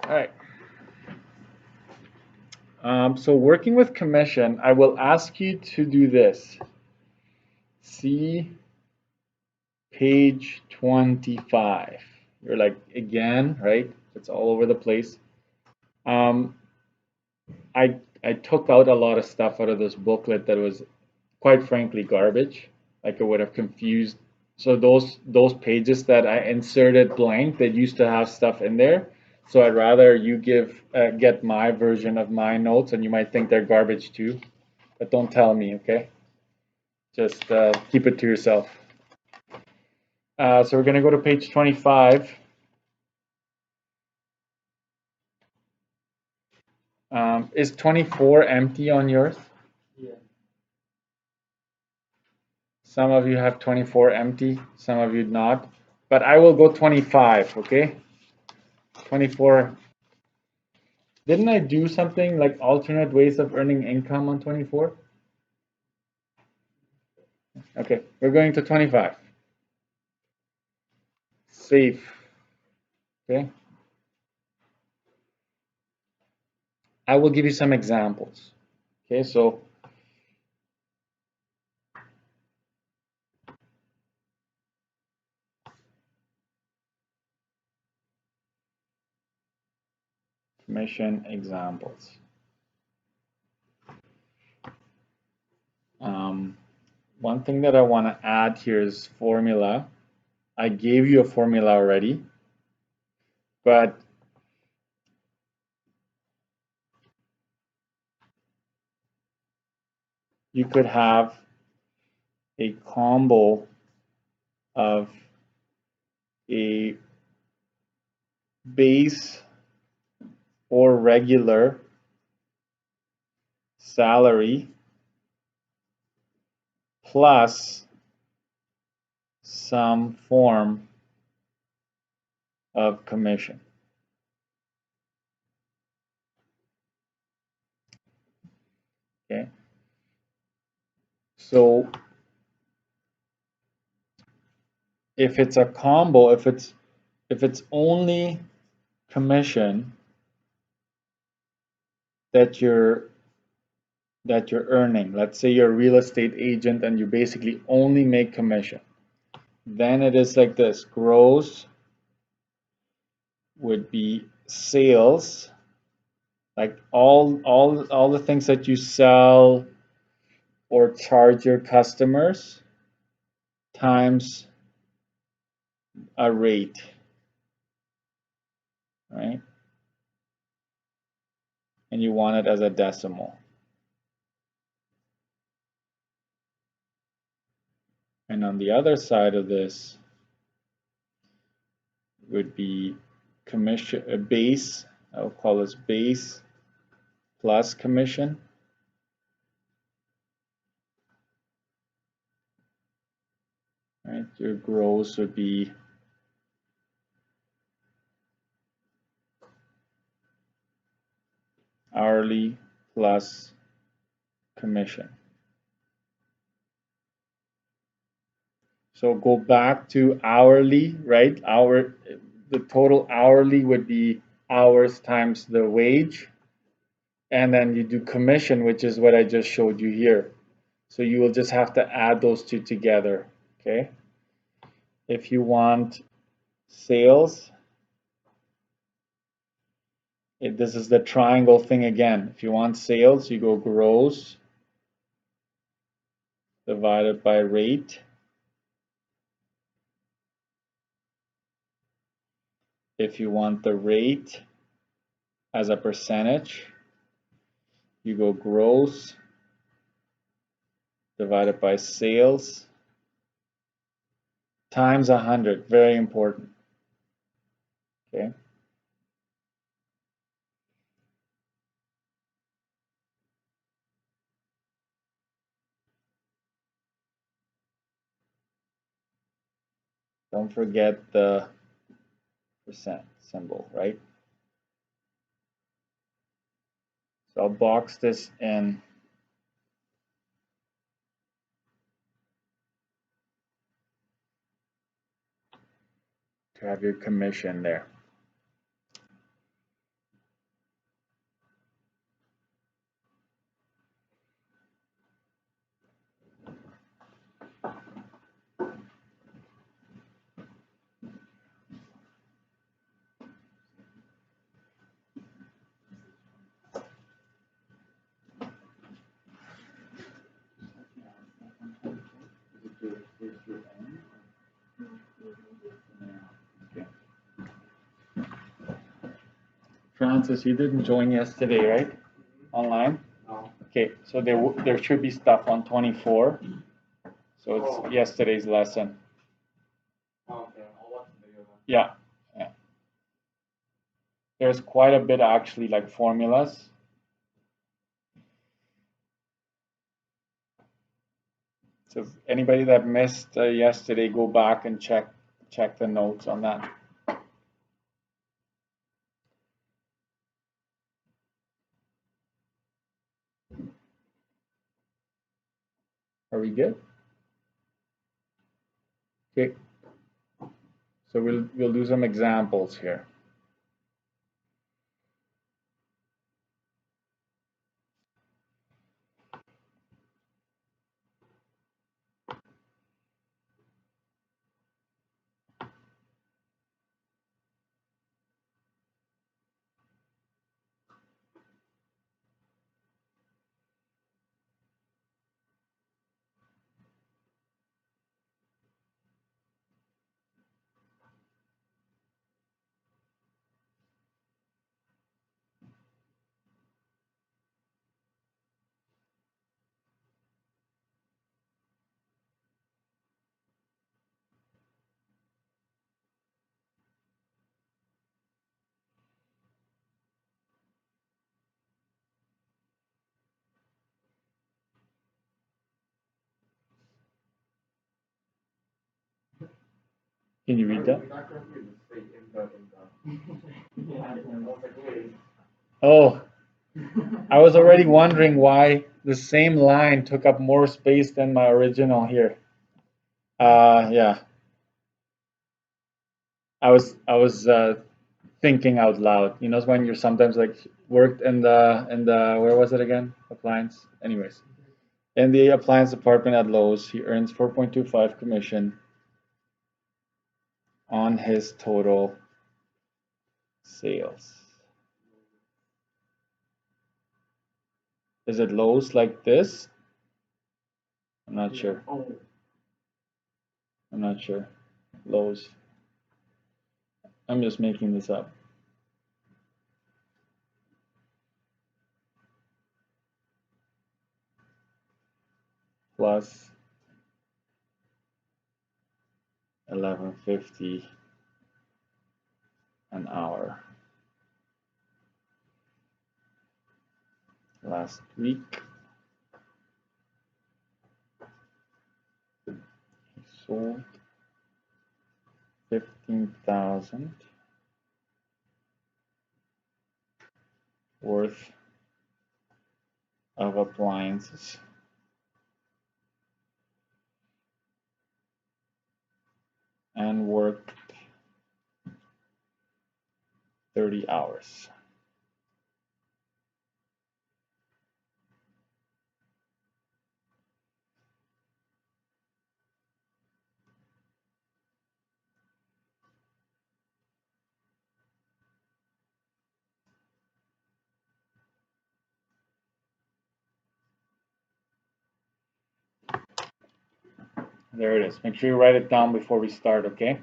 All right. So working with commission, I will ask you to do this. See page 25. You're like, again, right? It's all over the place. I took out a lot of stuff out of this booklet that was, quite frankly, garbage. Like it would have confused. So those pages that I inserted blank that used to have stuff in there. So I'd rather you get my version of my notes, and you might think they're garbage too, but don't tell me, okay? Just keep it to yourself. So we're gonna go to page 25. Is 24 empty on yours? Yeah. Some of you have 24 empty, some of you not. But I will go 25, okay? 24. Didn't I do something like alternate ways of earning income on 24? Okay, we're going to 25. Safe. Okay. I will give you some examples. Okay, so commission examples. One thing that I want to add here is formula. I gave you a formula already, but you could have a combo of a base or regular salary plus some form of commission. Okay. So if it's a combo, if it's only commission that you're earning, let's say you're a real estate agent and you basically only make commission, then it is like this. Gross would be sales, like all the things that you sell or charge your customers times a rate, right? And you want it as a decimal. And on the other side of this would be commission, a base, I'll call this base plus commission. Right? Your gross would be hourly plus commission. So go back to hourly, right? The total hourly would be hours times the wage. And then you do commission, which is what I just showed you here. So you will just have to add those two together, okay? If you want sales, this is the triangle thing again. If you want sales, you go gross divided by rate. If you want the rate as a percentage, you go gross divided by sales times 100. Very important. Okay. Don't forget the percent symbol, right? So I'll box this in. To have your commission there. Francis, you didn't join yesterday, right? Online? No. Okay, so there should be stuff on 24. So it's yesterday's lesson. Okay, I'll watch the video then. Yeah, yeah. There's quite a bit actually, like formulas. So if anybody that missed yesterday, go back and check the notes on that. Are we good? Okay. So we'll do some examples here. Can you read that? Oh, I was already wondering why the same line took up more space than my original here. Yeah. I was thinking out loud. You know, when you're sometimes like worked in the where was it again? Appliance. Anyways, in the appliance department at Lowe's, he earns 4.25 commission on his total sales. Is it Lowe's like this? I'm not sure. I'm not sure. Lowe's. I'm just making this up. Plus 11.50 an hour. Last week, he sold 15,000 worth of appliances. And worked 30 hours. There it is. Make sure you write it down before we start, okay?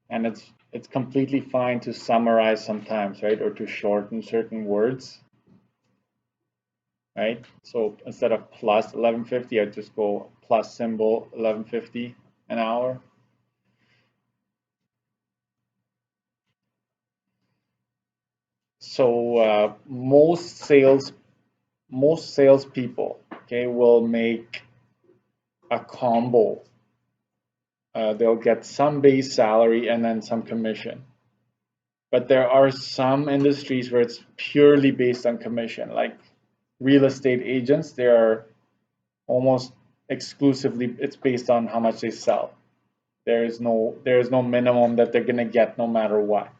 And it's completely fine to summarize sometimes, right? Or to shorten certain words, right? So instead of plus 11.50, I'd just go plus symbol 11.50 an hour. So most salespeople, okay, will make a combo. They'll get some base salary and then some commission. But there are some industries where it's purely based on commission, like real estate agents. They are almost exclusively, it's based on how much they sell. There is no minimum that they're gonna get no matter what.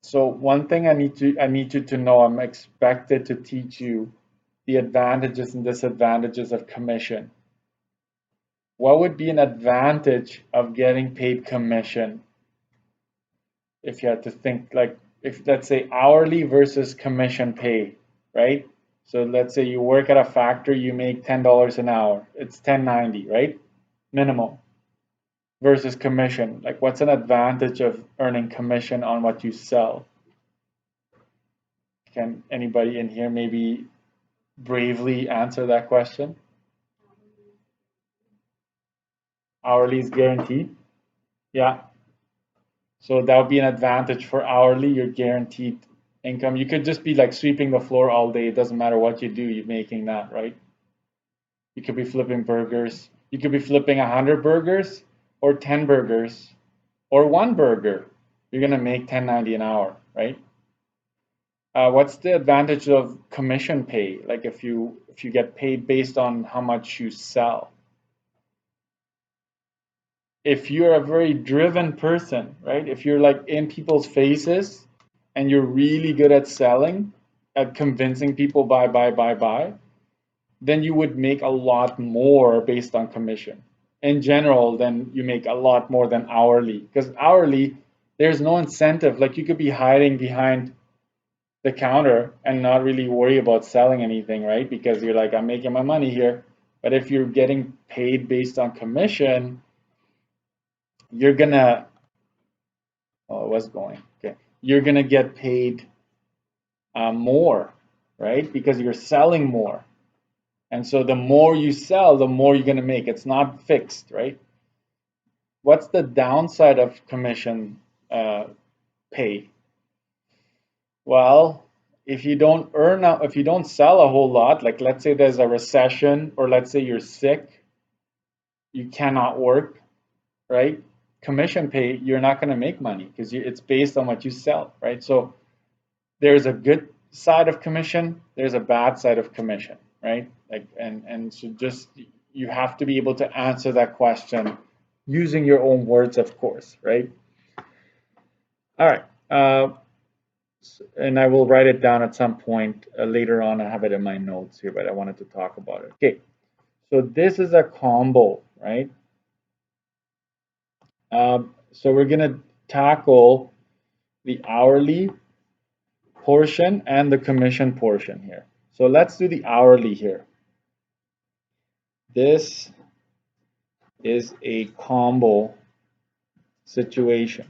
So one thing I need you to know, I'm expected to teach you the advantages and disadvantages of commission. What would be an advantage of getting paid commission? If you had to think, like, if let's say hourly versus commission pay, right? So let's say you work at a factory, you make $10 an hour. It's 10.90, right? Minimum versus commission. Like, what's an advantage of earning commission on what you sell? Can anybody in here maybe bravely answer that question? Hourly is guaranteed. Yeah. So that would be an advantage for hourly. You're guaranteed income. You could just be like sweeping the floor all day. It doesn't matter what you do, you're making that, right? You could be flipping burgers. You could be flipping 100 burgers or 10 burgers or one burger. You're going to make 10.90 an hour, right? What's the advantage of commission pay? Like if you get paid based on how much you sell. If you're a very driven person, right? If you're like in people's faces and you're really good at selling, at convincing people buy, then you would make a lot more based on commission. In general, then you make a lot more than hourly. Because hourly, there's no incentive. Like you could be hiding behind the counter and not really worry about selling anything, right? Because you're like, I'm making my money here. But if you're getting paid based on commission, you're gonna, oh, it was going, okay. You're gonna get paid more, right? Because you're selling more. And so the more you sell, the more you're gonna make. It's not fixed, right? What's the downside of commission pay? Well, if you don't if you don't sell a whole lot, like let's say there's a recession, or let's say you're sick, you cannot work, right? Commission pay, you're not going to make money because it's based on what you sell, right? So there's a good side of commission, there's a bad side of commission, right? Like, and so just you have to be able to answer that question using your own words, of course, right? All right. And I will write it down at some point later on. I have it in my notes here, but I wanted to talk about it. Okay, so this is a combo, right? So we're going to tackle the hourly portion and the commission portion here. So let's do the hourly here. This is a combo situation,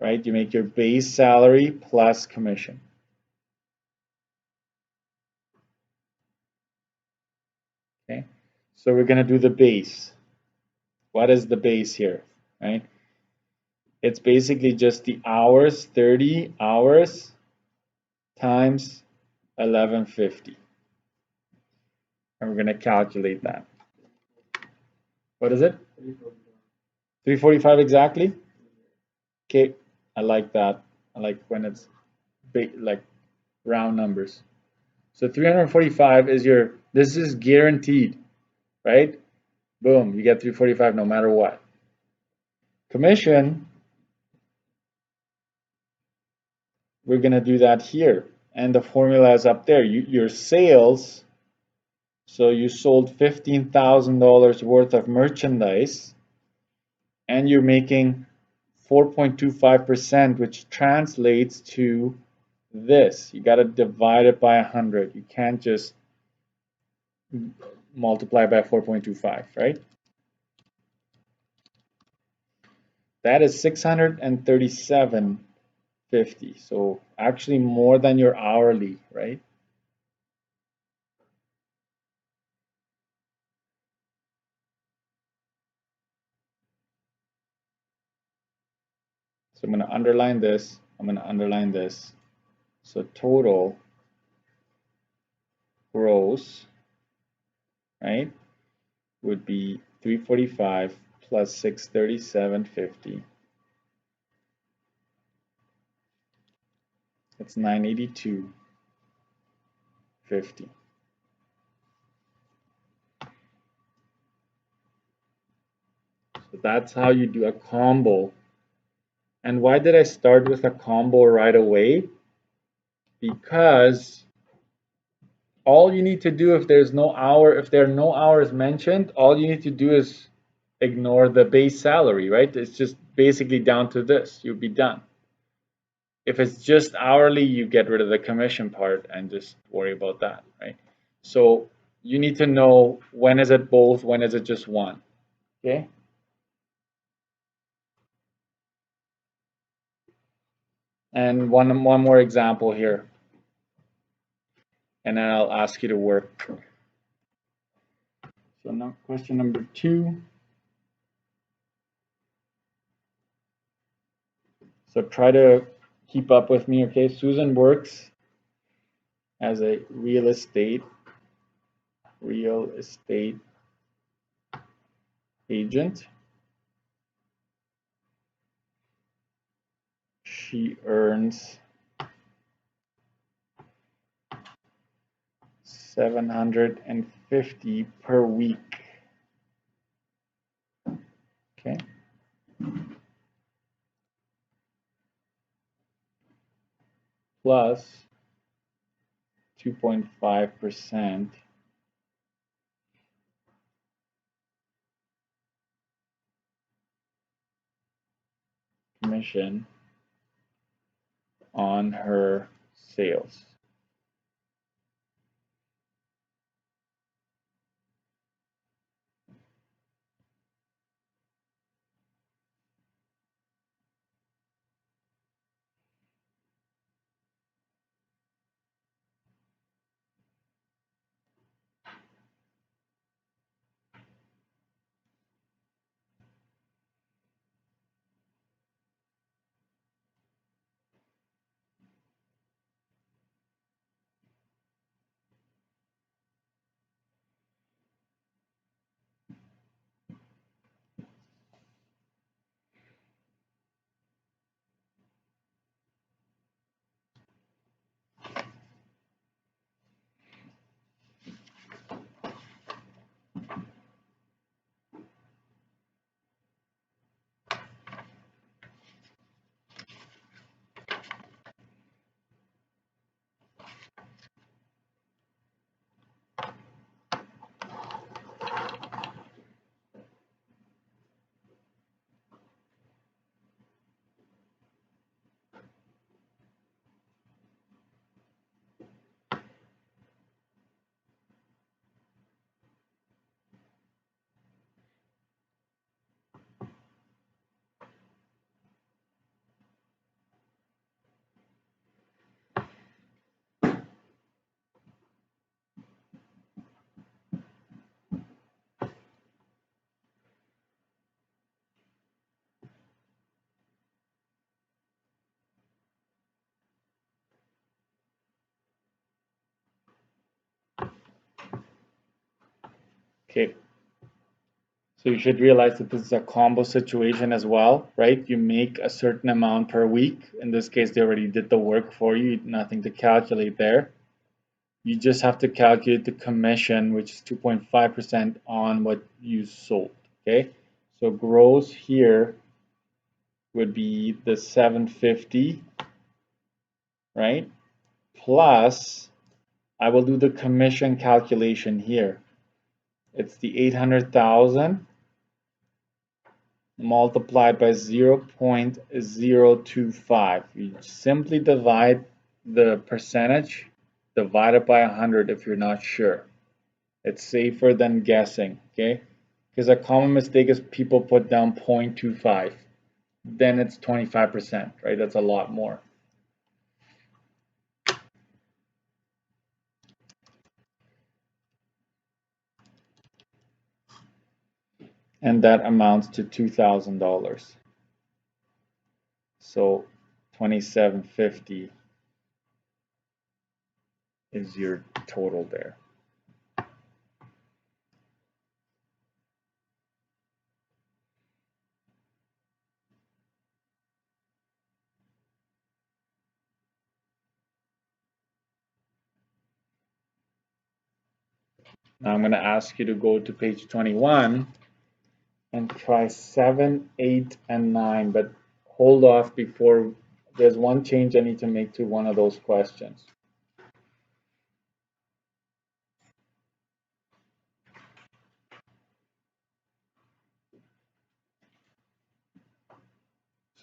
right? You make your base salary plus commission. Okay, so we're going to do the base. What is the base here, right? It's basically just the hours, 30 hours times 1150. And we're going to calculate that. What is it? 345 exactly? Okay, I like that. I like when it's big, like round numbers. So 345 is this is guaranteed, right? Boom, you get 345 no matter what. Commission, we're going to do that here. And the formula is up there. Your sales, so you sold $15,000 worth of merchandise and you're making 4.25%, which translates to this. You got to divide it by 100. You can't just multiply by 4.25, right? That is 637.50. So actually more than your hourly, right? So I'm going to underline this. I'm going to underline this. So total gross, right, would be 345 plus 637.50. That's 982.50. So that's how you do a combo. And why did I start with a combo right away? Because all you need to do if there are no hours mentioned, all you need to do is ignore the base salary, right? It's just basically down to this. You'll be done. If it's just hourly, you get rid of the commission part and just worry about that, right? So you need to know, when is it both, when is it just one, okay? And one more example here, and then I'll ask you to work. So now question number 2. So try to keep up with me, okay? Susan works as a real estate agent. She earns $750 per week. Okay. Plus 2.5% commission on her sales. Okay. So you should realize that this is a combo situation as well, right? You make a certain amount per week. In this case, they already did the work for you, nothing to calculate there. You just have to calculate the commission, which is 2.5% on what you sold, okay? So gross here would be the 750, right? Plus, I will do the commission calculation here. It's the 800,000 multiplied by 0.025. You simply divide the percentage divided by 100 if you're not sure. It's safer than guessing, okay? Because a common mistake is people put down 0.25. Then it's 25%, right? That's a lot more. And that amounts to $2,000. So 2,750 is your total there. Now I'm going to ask you to go to page 21 and try 7, 8, and 9, but hold off before. There's one change I need to make to one of those questions.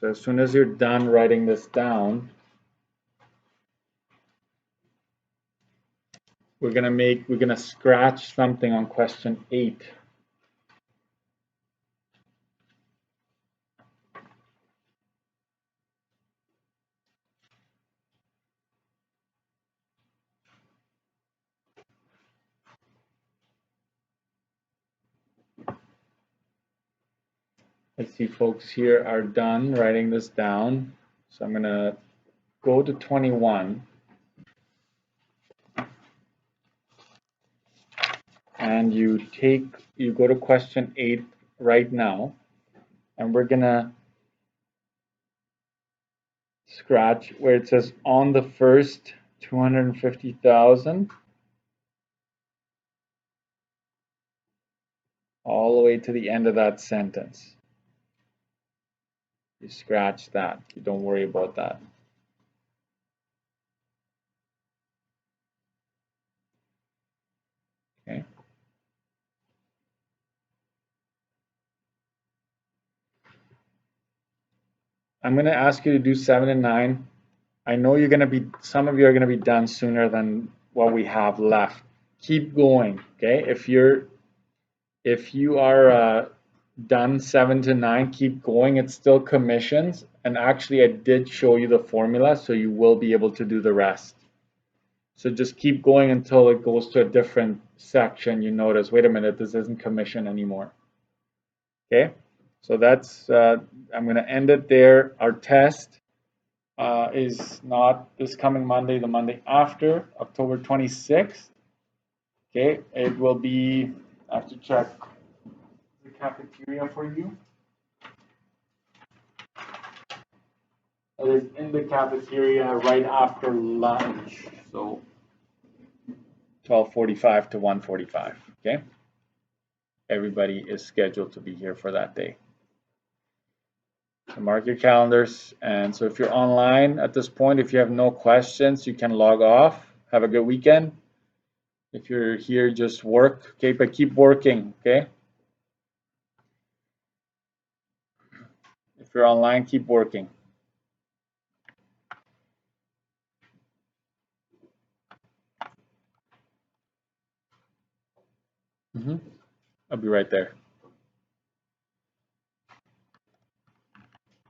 So as soon as you're done writing this down, we're gonna scratch something on question 8. I see folks here are done writing this down. So I'm gonna go to 21. And you go to question 8 right now, and we're gonna scratch where it says on the first 250,000 all the way to the end of that sentence. You scratch that. You don't worry about that. Okay. I'm going to ask you to do 7 and 9. I know some of you are going to be done sooner than what we have left. Keep going, okay? If you are done 7 to 9, keep going. It's still commissions, and actually I did show you the formula, so you will be able to do the rest. So just keep going until it goes to a different section. You notice, wait a minute, this isn't commission anymore. Okay, so that's I'm going to end it there. Our test is not this coming Monday, the Monday after, October 26th. Okay, it will be, I have to check the cafeteria for you. It is in the cafeteria right after lunch, so 12:45 to 1:45. Okay, everybody is scheduled to be here for that day. So mark your calendars. And so if you're online at this point, if you have no questions, you can log off. Have a good weekend. If you're here, just work. Okay, but keep working. Okay. If you're online, keep working. I'll be right there.